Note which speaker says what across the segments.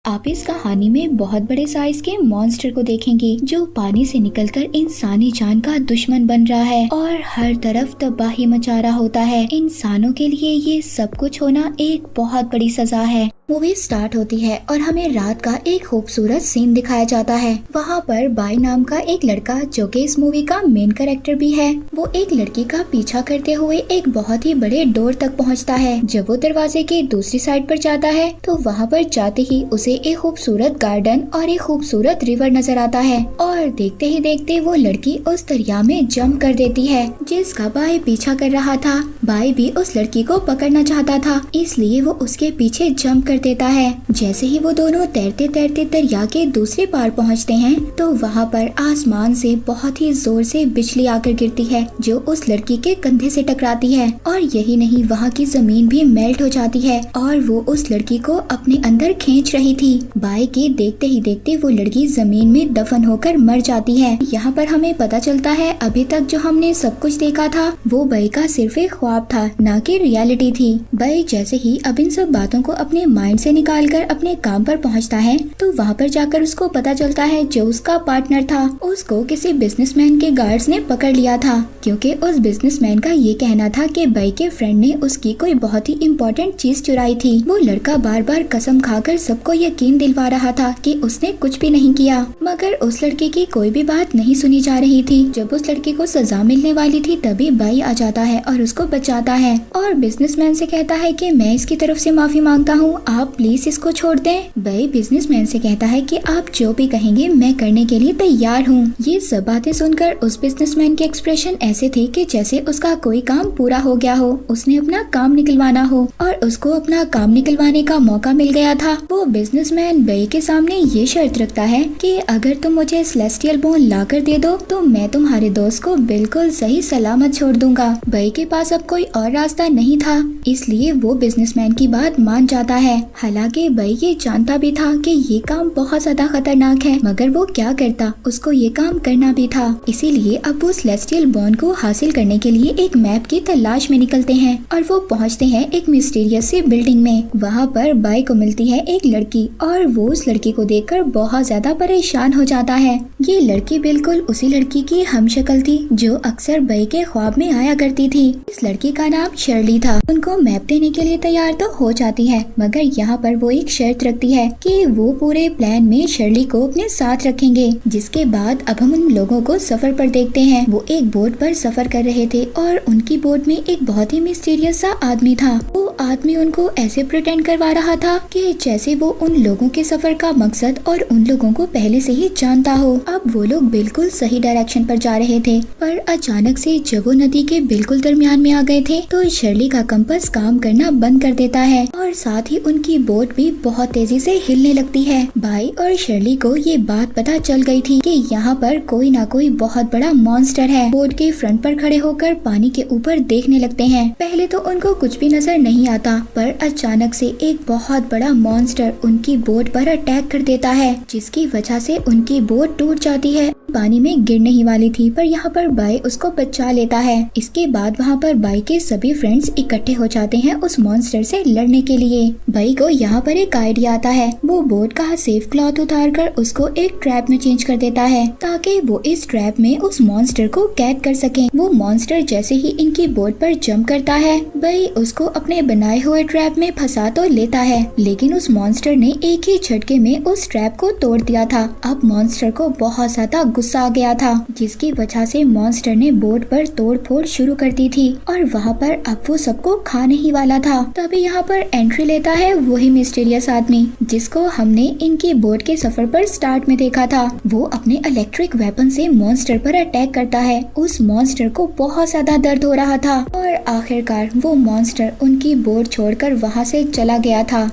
Speaker 1: आप इस कहानी में बहुत बड़े साइज के मॉन्स्टर को देखेंगे जो पानी से निकलकर इंसानी जान का दुश्मन बन रहा है और हर तरफ तबाही मचा रहा होता है। इंसानों के लिए ये सब कुछ होना एक बहुत बड़ी सजा है। मूवी स्टार्ट होती है और हमें रात का एक खूबसूरत सीन दिखाया जाता है। वहाँ पर बाई नाम का एक लड़का जो कि इस मूवी का मेन कैरेक्टर भी है, वो एक लड़की का पीछा करते हुए एक बहुत ही बड़े डोर तक पहुँचता है। जब वो दरवाजे के दूसरी साइड पर जाता है तो वहाँ पर जाते ही उसे एक खूबसूरत गार्डन और एक खूबसूरत रिवर नजर आता है और देखते ही देखते वो लड़की उस दरिया में जंप कर देती है जिसका बाई पीछा कर रहा था। बाई भी उस लड़की को पकड़ना चाहता था, इसलिए वो उसके पीछे जंप देता है। जैसे ही वो दोनों तैरते तैरते दरिया के दूसरे पार पहुंचते हैं तो वहाँ पर आसमान से बहुत ही जोर से बिजली आकर गिरती है जो उस लड़की के कंधे से टकराती है और यही नहीं, वहाँ की जमीन भी मेल्ट हो जाती है और वो उस लड़की को अपने अंदर खींच रही थी। बाई के देखते ही देखते वो लड़की जमीन में दफन होकर मर जाती है। यहाँ पर हमें पता चलता है अभी तक जो हमने सब कुछ देखा था वो बाई का सिर्फ एक ख्वाब था, न कि रियलिटी थी। बाई जैसे ही अब इन सब बातों को अपने माइंड से निकालकर अपने काम पर पहुंचता है तो वहाँ पर जाकर उसको पता चलता है जो उसका पार्टनर था उसको किसी बिजनेसमैन के गार्ड्स ने पकड़ लिया था, क्योंकि उस बिजनेसमैन का ये कहना था कि बाई के फ्रेंड ने उसकी कोई बहुत ही इम्पोर्टेंट चीज चुराई थी। वो लड़का बार बार कसम खाकर सबको यकीन दिलवा रहा था कि उसने कुछ भी नहीं किया, मगर उस लड़के की कोई भी बात नहीं सुनी जा रही थी। जब उस लड़के को सजा मिलने वाली थी तभी बाई आ जाता है और उसको बचाता है और बिजनेसमैन से कहता है कि मैं इसकी तरफ से माफी मांगता हूँ, आप प्लीज इसको छोड़ दें। बाई बिजनेसमैन से कहता है कि आप जो भी कहेंगे मैं करने के लिए तैयार हूँ। ये सब बातें सुनकर उस बिजनेसमैन के एक्सप्रेशन ऐसे थे कि जैसे उसका कोई काम पूरा हो गया हो, उसने अपना काम निकलवाना हो और उसको अपना काम निकलवाने का मौका मिल गया था। वो बिजनेसमैन बाई के सामने ये शर्त रखता है कि अगर तुम मुझे सेलेस्टियल बोन ला कर दे दो तो मैं तुम्हारे दोस्त को बिल्कुल सही सलामत छोड़ दूंगा। बाई के पास अब कोई और रास्ता नहीं था, इसलिए वो बिजनेसमैन की बात मान जाता है। हालांकि बाई ये जानता भी था कि ये काम बहुत ज्यादा खतरनाक है, मगर वो क्या करता, उसको ये काम करना भी था। इसीलिए अब वो सेलेस्टियल बॉन्ड को हासिल करने के लिए एक मैप की तलाश में निकलते हैं और वो पहुंचते हैं एक मिस्टीरियस सी बिल्डिंग में। वहाँ पर बाई को मिलती है एक लड़की और वो उस लड़की को देखकर बहुत ज्यादा परेशान हो जाता है। ये लड़की बिल्कुल उसी लड़की की हमशक्ल थी जो अक्सर बाई के ख्वाब में आया करती थी। इस लड़की का नाम शर्ली था। उनको मैप देने के लिए तैयार तो हो जाती है, मगर यहाँ पर वो एक शर्त रखती है कि वो पूरे प्लान में शर्ली को अपने साथ रखेंगे। जिसके बाद अब हम उन लोगों को सफर पर देखते हैं। वो एक बोट पर सफर कर रहे थे और उनकी बोट में एक बहुत ही मिस्टीरियस सा आदमी था। वो आदमी उनको ऐसे प्रिटेंड करवा रहा था कि जैसे वो उन लोगों के सफर का मकसद और उन लोगों को पहले से ही जानता हो। अब वो लोग बिल्कुल सही डायरेक्शन पर जा रहे थे, पर अचानक से जब वो नदी के बिल्कुल दरमियान में आ गए थे तो शर्ली का कंपास काम करना बंद कर देता है और साथ ही उनकी बोट भी बहुत तेजी से हिलने लगती है। बाई और शर्ली को ये बात पता चल गई थी कि यहाँ पर कोई ना कोई बहुत बड़ा मॉन्स्टर है। बोट के फ्रंट पर खड़े होकर पानी के ऊपर देखने लगते हैं। पहले तो उनको कुछ भी नजर नहीं आता, पर अचानक से एक बहुत बड़ा मॉन्स्टर उनकी बोट पर अटैक कर देता है, जिसकी वजह से उनकी बोट टूट जाती है। पानी में गिरने ही वाली थी, पर यहाँ पर बाई उसको बचा लेता है। इसके बाद वहाँ पर बाई के सभी फ्रेंड्स इकट्ठे हो जाते हैं उस मॉन्स्टर से लड़ने के लिए। बाई को यहाँ पर एक आइडिया आता है। वो बोट का सेफ क्लॉथ उतारकर उसको एक ट्रैप में चेंज कर देता है ताकि वो इस ट्रैप में उस मॉन्स्टर को कैद कर सके। वो मॉन्स्टर जैसे ही इनकी बोट पर जंप करता है, बाई उसको अपने बनाए हुए ट्रैप में फंसा तो लेता है, लेकिन उस मॉन्स्टर ने एक ही झटके में उस ट्रैप को तोड़ दिया था। अब मॉन्स्टर को बहुत ज्यादा गुस्सा आ गया था, जिसकी वजह से मॉन्स्टर ने बोट पर तोड़ फोड़ शुरू कर दी थी और वहाँ पर अब वो सबको खाने ही वाला था। तभी यहाँ पर एंट्री लेता है वही मिस्टीरियस आदमी जिसको हमने इनकी बोट के सफर पर स्टार्ट में देखा था। वो अपने इलेक्ट्रिक वेपन से मॉन्स्टर पर अटैक करता है। उस मॉन्स्टर को बहुत ज्यादा दर्द हो रहा था और आखिरकार वो मॉन्स्टर उनकी बोट छोड़कर वहाँ से चला गया था।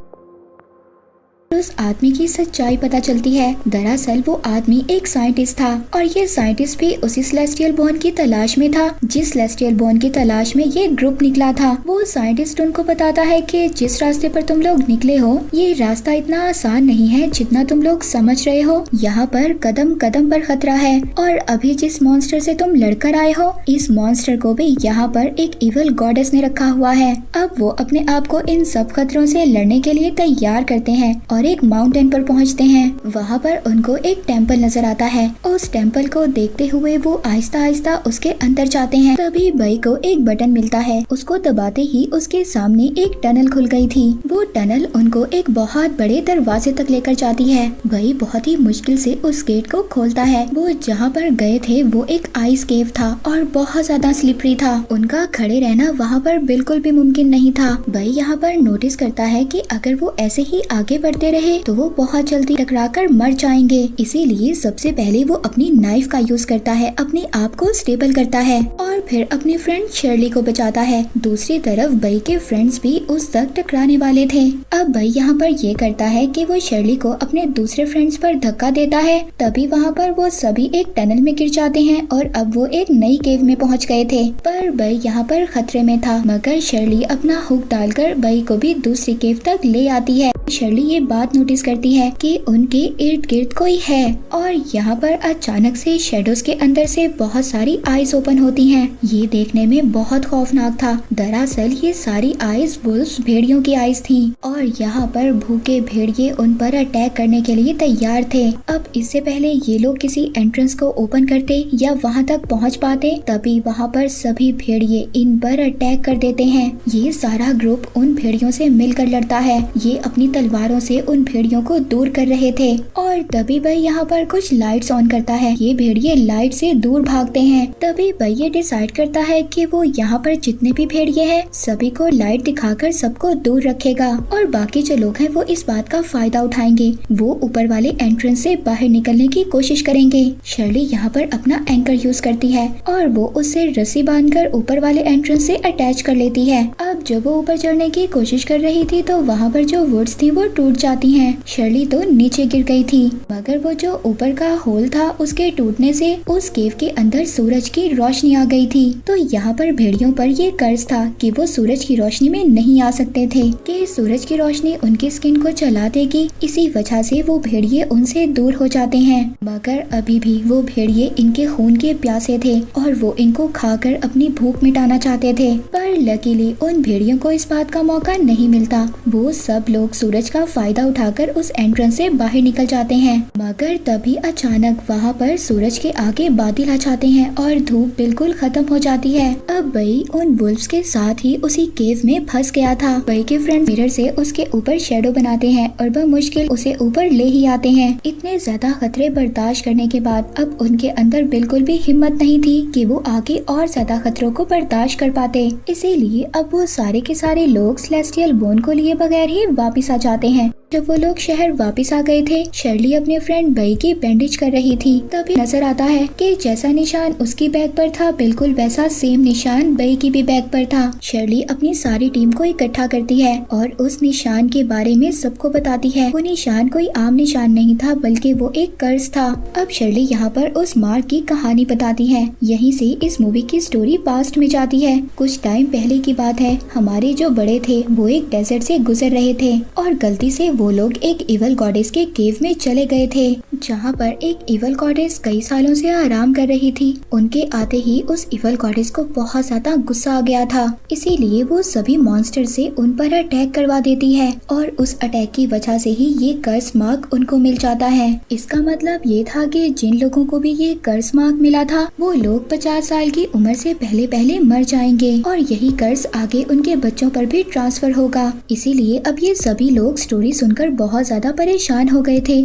Speaker 1: उस आदमी की सच्चाई पता चलती है। दरअसल वो आदमी एक साइंटिस्ट था और ये साइंटिस्ट भी उसी सेलेस्टियल बॉन्ड की तलाश में था जिस सेलेस्टियल बॉन्ड की तलाश में ये ग्रुप निकला था। वो साइंटिस्ट उनको बताता है कि जिस रास्ते पर तुम लोग निकले हो ये रास्ता इतना आसान नहीं है जितना तुम लोग समझ रहे हो। यहाँ पर कदम कदम पर खतरा है और अभी जिस मॉन्स्टर से तुम लड़कर आए हो इस मॉन्स्टर को भी यहाँ पर एक इविल गॉडेस ने रखा हुआ है। अब वो अपने आप को इन सब खतरों से लड़ने के लिए तैयार करते हैं और और एक माउंटेन पर पहुंचते हैं। वहां पर उनको एक टेम्पल नजर आता है। उस टेम्पल को देखते हुए वो आहिस्ता आहिस्ता उसके अंदर जाते हैं। तभी बई को एक बटन मिलता है। उसको दबाते ही उसके सामने एक टनल खुल गई थी। वो टनल उनको एक बहुत बड़े दरवाजे तक लेकर जाती है। बई बहुत ही मुश्किल से उस गेट को खोलता है। वो जहाँ पर गए थे वो एक आइस केव था और बहुत ज्यादा स्लिपरी था। उनका खड़े रहना वहाँ पर बिल्कुल भी मुमकिन नहीं था। बई यहाँ पर नोटिस करता है कि अगर वो ऐसे ही आगे बढ़ते रहे तो वो बहुत जल्दी टकराकर मर जाएंगे। इसीलिए सबसे पहले वो अपनी नाइफ का यूज करता है, अपने आप को स्टेबल करता है और फिर अपनी फ्रेंड शर्ली को बचाता है। दूसरी तरफ बई के फ्रेंड्स भी उस तक टकराने वाले थे। अब बई यहाँ पर ये करता है कि वो शर्ली को अपने दूसरे फ्रेंड्स पर धक्का देता है। तभी वहाँ पर वो सभी एक टनल में गिर जाते हैं और अब वो एक नई केव में पहुँच गए थे। पर बई यहाँ पर खतरे में था, मगर शर्ली अपना हुक डालकर बई को भी दूसरी केव तक ले आती है। शर्ली ये बात नोटिस करती है कि उनके इर्द गिर्द कोई है और यहाँ पर अचानक से शेडोज के अंदर से बहुत सारी आईज ओपन होती हैं। ये देखने में बहुत खौफनाक था। दरअसल ये सारी आईज वुल्फ्स भेड़ियों की आईज थी और यहाँ पर भूखे भेड़िए उन पर अटैक करने के लिए तैयार थे। अब इससे पहले ये लोग किसी एंट्रेंस को ओपन करते या वहाँ तक पहुँच पाते, तभी वहाँ पर सभी भेड़िए इन पर अटैक कर देते हैं। ये सारा ग्रुप उन भेड़ियों से मिलकर लड़ता है। ये अपनी तलवारों से उन भेड़ियों को दूर कर रहे थे और तभी भाई यहाँ पर कुछ लाइट्स ऑन करता है। ये भेड़िए लाइट से दूर भागते हैं। तभी भाई ये डिसाइड करता है कि वो यहाँ पर जितने भी भेड़िए हैं सभी को लाइट दिखाकर सबको दूर रखेगा और बाकी जो लोग हैं वो इस बात का फायदा उठाएंगे। वो ऊपर वाले एंट्रेंस से बाहर निकलने की कोशिश करेंगे। शर्ली यहाँ पर अपना एंकर यूज करती है और वो उससे रस्सी बांधकर ऊपर वाले एंट्रेंस से अटैच कर लेती है। अब जब वो ऊपर चढ़ने की कोशिश कर रही थी तो वहाँ पर जो वुड्स थी वो टूट जाती हैं। शर्ली तो नीचे गिर गई थी, मगर वो जो ऊपर का होल था उसके टूटने से उस केव के अंदर सूरज की रोशनी आ गई थी। तो यहाँ पर भेड़ियों पर ये कर्ज था कि वो सूरज की रोशनी में नहीं आ सकते थे कि सूरज की रोशनी उनकी स्किन को जला देगी। इसी वजह से वो भेड़िए उनसे दूर हो जाते हैं, मगर अभी भी वो भेड़िए इनके खून के प्यासे थे और वो इनको खाकर अपनी भूख मिटाना चाहते थे। पर लकीली उन भेड़ियों को इस बात का मौका नहीं मिलता। वो सब लोग सूरज का फायदा उठाकर उस एंट्रेंस से बाहर निकल जाते हैं, मगर तभी अचानक वहाँ पर सूरज के आगे बादल आ जाते हैं और धूप बिल्कुल खत्म हो जाती है। अब बई उन वुल्फ्स के साथ ही उसी केव में फंस गया था। बई के फ्रेंड मिरर से उसके ऊपर शेडो बनाते हैं और बमुश्किल उसे ऊपर ले ही आते हैं। इतने ज्यादा खतरे बर्दाश्त करने के बाद अब उनके अंदर बिल्कुल भी हिम्मत नहीं थी कि वो आगे और ज्यादा खतरों को बर्दाश्त कर पाते। इसीलिए अब वो सारे के सारे लोग सेलेस्टियल बोन को लिए बगैर ही वापिस आ जाते हैं। जब वो लोग शहर वापस आ गए थे, शर्ली अपने फ्रेंड बई की बैंडेज कर रही थी। तभी नजर आता है कि जैसा निशान उसकी बैग पर था बिल्कुल वैसा सेम निशान बई की भी बैग पर था। शर्ली अपनी सारी टीम को इकट्ठा करती है और उस निशान के बारे में सबको बताती है। वो निशान कोई आम निशान नहीं था बल्कि वो एक कर्ज था। अब शर्ली यहाँ पर उस मार्क की कहानी बताती है। यहीं से इस मूवी की स्टोरी पास्ट में जाती है। कुछ टाइम पहले की बात है। हमारे जो बड़े थे वो एक डेजर्ट से गुजर रहे थे और गलती से वो लोग एक इवल गॉडेस के केव में चले गए थे, जहाँ पर एक इवल गॉडेस कई सालों से आराम कर रही थी। उनके आते ही उस इवल गॉडेस को बहुत ज्यादा गुस्सा आ गया था, इसीलिए वो सभी मॉन्स्टर से उन पर अटैक करवा देती है और उस अटैक की वजह से ही ये कर्स मार्क उनको मिल जाता है। इसका मतलब ये था कि जिन लोगों को भी ये कर्स मार्क मिला था वो लोग 50 साल की उम्र से पहले पहले मर जाएंगे और यही कर्स आगे उनके बच्चों पर भी ट्रांसफर होगा। इसीलिए अब ये सभी लोग स्टोरी सुनकर बहुत ज्यादा परेशान हो गए थे।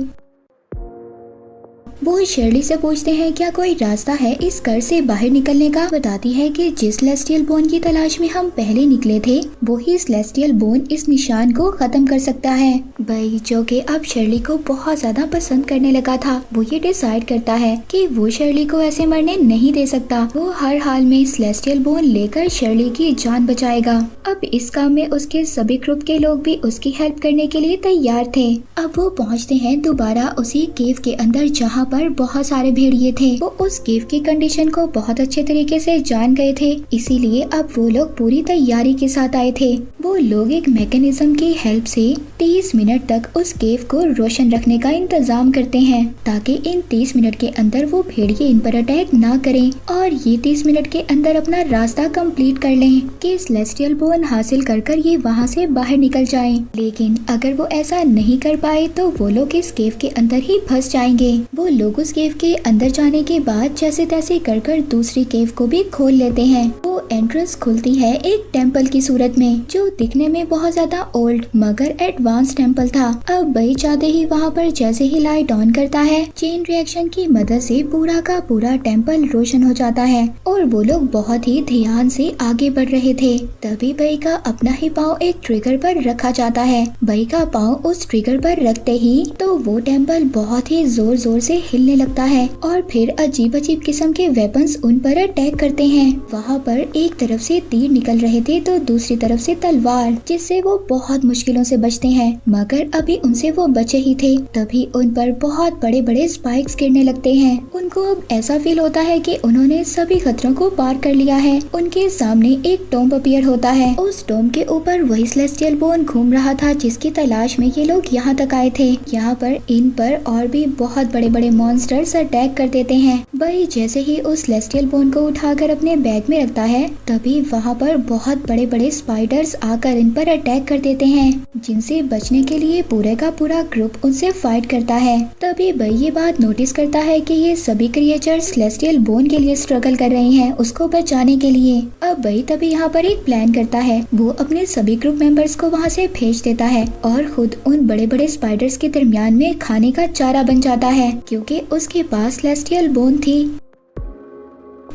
Speaker 1: वो शर्ली से पूछते हैं क्या कोई रास्ता है इस कर्ज से बाहर निकलने का। बताती है कि जिस सेलेस्टियल बोन की तलाश में हम पहले निकले थे वो ही सेलेस्टियल बोन इस निशान को खत्म कर सकता है। बई जो कि अब शर्ली को बहुत ज्यादा पसंद करने लगा था, वो ये डिसाइड करता है कि वो शर्ली को ऐसे मरने नहीं दे सकता। वो हर हाल में सेलेस्टियल बोन लेकर शर्ली की जान बचाएगा। अब इस काम में उसके सभी ग्रुप के लोग भी उसकी हेल्प करने के लिए तैयार थे। अब वो पहुँचते हैं दोबारा उसी केव के अंदर जहाँ पर बहुत सारे भेड़िए थे। वो उस केव की कंडीशन को बहुत अच्छे तरीके से जान गए थे, इसीलिए अब वो लोग पूरी तैयारी के साथ आए थे। वो लोग एक मैकेनिज्म की हेल्प से 30 मिनट तक उस केव को रोशन रखने का इंतजाम करते हैं, ताकि इन 30 मिनट के अंदर वो भेड़िए इन पर अटैक ना करें और ये 30 मिनट के अंदर अपना रास्ता कंप्लीट कर लें कि सेलेस्टियल बोन हासिल कर ये वहाँ से बाहर निकल जाएं। लेकिन अगर वो ऐसा नहीं कर पाए तो वो लोग इस केव के अंदर ही फंस जाएंगे। वो लोग उस केव के अंदर जाने के बाद जैसे तैसे कर दूसरी केव को भी खोल लेते हैं। वो एंट्रेंस खुलती है एक टेम्पल की सूरत में, जो दिखने में बहुत ज्यादा ओल्ड मगर एडवांस टेम्पल था। अब बई जाते ही वहाँ पर जैसे ही लाइट ऑन करता है, चेन रिएक्शन की मदद से पूरा का पूरा टेम्पल रोशन हो जाता है और वो लोग बहुत ही ध्यान से आगे बढ़ रहे थे। तभी बई का अपना ही पाँव एक ट्रिगर पर रखा जाता है। बई का पाँव उस ट्रिगर पर रखते ही तो वो टेम्पल बहुत ही जोर जोर से हिलने लगता है और फिर अजीब अजीब किस्म के वेपन्स उन पर अटैक करते हैं। वहाँ पर एक तरफ से तीर निकल रहे थे तो दूसरी तरफ से तलवार, जिससे वो बहुत मुश्किलों से बचते हैं, मगर अभी उनसे वो बचे ही थे। तभी उन पर बहुत बड़े बड़े स्पाइक्स गिरने लगते हैं। उनको अब ऐसा फील होता है कि उन्होंने सभी खतरों को पार कर लिया है। उनके सामने एक टॉम्ब अपीयर होता है। उस टॉम्ब के ऊपर वही सेलेस्टियल बोन घूम रहा था जिसकी तलाश में ये लोग यहाँ तक आए थे। यहाँ पर इन पर और भी बहुत बड़े बड़े मॉन्स्टर्स अटैक कर देते हैं। बई जैसे ही उस सेलेस्टियल बोन को उठाकर अपने बैग में रखता है, तभी वहाँ पर बहुत बड़े बड़े स्पाइडर्स आकर इन पर अटैक कर देते हैं, जिनसे बचने के लिए पूरे का पूरा ग्रुप उनसे फाइट करता है। तभी बई ये बात नोटिस करता है कि ये सभी क्रिएचर सेलेस्टियल बोन के लिए स्ट्रगल कर रहे हैं उसको बचाने के लिए। अब बई तभी यहाँ पर एक प्लान करता है। वो अपने सभी ग्रुप मेंबर्स को वहाँ से भेज देता है और खुद उन बड़े बड़े स्पाइडर्स के दरमियान में खाने का चारा बन जाता है, क्योंकि उसके पास सेलेस्टियल बोन थी।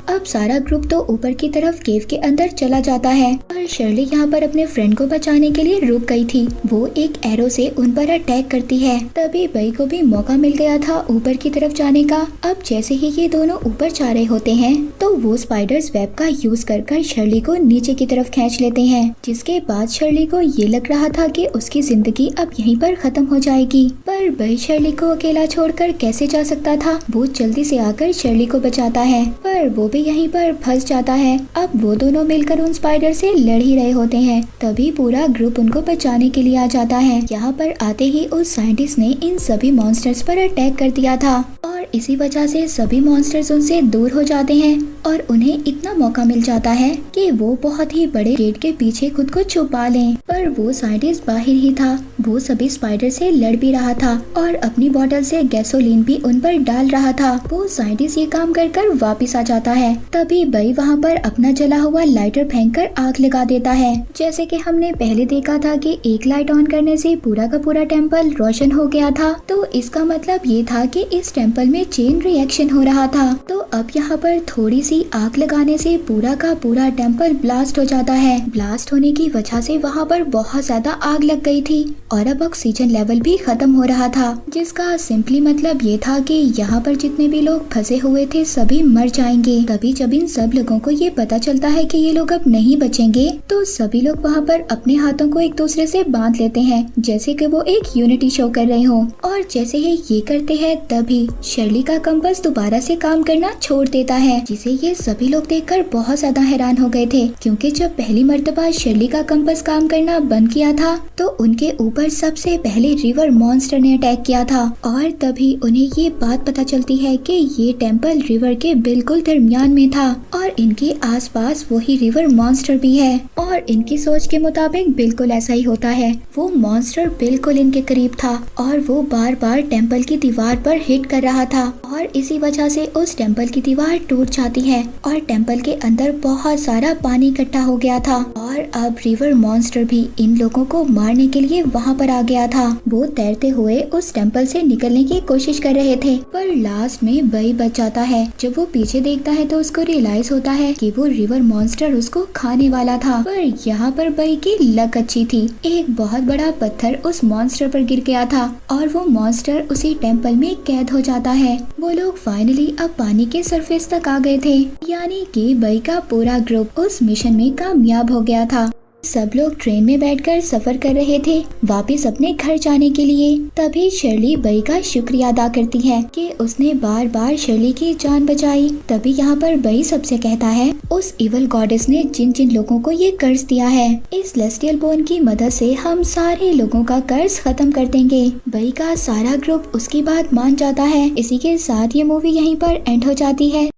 Speaker 1: अब सारा ग्रुप तो ऊपर की तरफ केव के अंदर चला जाता है और शर्ली यहाँ पर अपने फ्रेंड को बचाने के लिए रुक गई थी। वो एक एरो से उन पर अटैक करती है। तभी बई को भी मौका मिल गया था ऊपर की तरफ जाने का। अब जैसे ही ये दोनों ऊपर जा रहे होते हैं तो वो स्पाइडर्स वेब का यूज कर शर्ली को नीचे की तरफ खींच लेते हैं, जिसके बाद शर्ली को ये लग रहा था कि उसकी जिंदगी अब यहीं पर खत्म हो जाएगी। पर बई शर्ली को अकेला छोड़कर कैसे जा सकता था। वो जल्दी से आकर शर्ली को बचाता है, पर वो भी यहीं पर फंस जाता है। अब वो दोनों मिलकर उन स्पाइडर से लड़ ही रहे होते हैं। तभी पूरा ग्रुप उनको बचाने के लिए आ जाता है। यहाँ पर आते ही उस साइंटिस्ट ने इन सभी मॉन्स्टर्स पर अटैक कर दिया था और इसी वजह से सभी मॉन्स्टर्स उनसे दूर हो जाते हैं और उन्हें इतना मौका मिल जाता है कि वो बहुत ही बड़े गेट के पीछे खुद को छुपा लें। पर वो साइंटिस्ट बाहर ही था। वो सभी स्पाइडर से लड़ भी रहा था और अपनी बोतल से गैसोलीन भी उन पर डाल रहा था। वो साइंटिस्ट ये काम कर वापिस आ जाता है। तभी बई वहाँ पर अपना जला हुआ लाइटर फेंककर आग लगा देता है। जैसे कि हमने पहले देखा था कि एक लाइट ऑन करने से पूरा का पूरा टेम्पल रोशन हो गया था, तो इसका मतलब ये था कि इस टेम्पल में चेन रिएक्शन हो रहा था। तो अब यहाँ पर थोड़ी सी आग लगाने से पूरा का पूरा टेम्पल ब्लास्ट हो जाता है। ब्लास्ट होने की वजह से वहाँ पर बहुत ज्यादा आग लग गई थी और अब ऑक्सीजन लेवल भी खत्म हो रहा था, जिसका सिंपली मतलब ये था कि यहाँ पर जितने भी लोग फंसे हुए थे सभी मर जाएंगे। तभी जब इन सब लोगों को ये पता चलता है कि ये लोग अब नहीं बचेंगे, तो सभी लोग वहाँ पर अपने हाथों को एक दूसरे से बांध लेते हैं, जैसे कि वो एक यूनिटी शो कर रहे हो। और जैसे ही ये करते हैं तभी शर्ली का कंपास दोबारा से काम करना छोड़ देता है, जिसे ये सभी लोग देखकर बहुत ज्यादा हैरान हो गए थे, क्योंकि जब पहली मर्तबा शर्ली का कंपास काम करना बंद किया था तो उनके ऊपर सबसे पहले रिवर मॉन्स्टर ने अटैक किया था। और तभी उन्हें ये बात पता चलती है कि ये टेम्पल रिवर के बिल्कुल दरमियान में था और इनके आसपास वही रिवर मॉन्स्टर भी है। और इनकी सोच के मुताबिक बिल्कुल ऐसा ही होता है। वो मॉन्स्टर बिल्कुल इनके करीब था और वो बार बार टेम्पल की दीवार पर हिट कर रहा था और इसी वजह से उस टेम्पल की दीवार टूट जाती है और टेम्पल के अंदर बहुत सारा पानी इकट्ठा हो गया था। और अब रिवर मॉन्स्टर भी इन लोगों को मारने के लिए वहाँ पर आ गया था। वो तैरते हुए उस टेम्पल से निकलने की कोशिश कर रहे थे, पर लास्ट में बई बच जाता है। जब वो पीछे देखता है तो उसको रियलाइज होता है कि वो रिवर मॉन्स्टर उसको खाने वाला था। पर यहाँ पर बई की लक अच्छी थी। एक बहुत बड़ा पत्थर उस मॉन्स्टर पर गिर गया था और वो मॉन्स्टर उसी टेम्पल में कैद हो जाता है। वो लोग फाइनली अब पानी के सरफेस तक आ गए थे, यानी कि बई का पूरा ग्रुप उस मिशन में कामयाब हो गया था। सब लोग ट्रेन में बैठकर सफर कर रहे थे वापस अपने घर जाने के लिए। तभी शर्ली बई का शुक्रिया अदा करती है कि उसने बार बार शर्ली की जान बचाई। तभी यहाँ पर बई सबसे कहता है उस इवल गॉडेस ने जिन जिन लोगों को ये कर्ज दिया है, इस सेलेस्टियल बोन की मदद से हम सारे लोगों का कर्ज खत्म कर देंगे। बई का सारा ग्रुप उसकी बात मान जाता है। इसी के साथ ये मूवी यहीं पर एंड हो जाती है।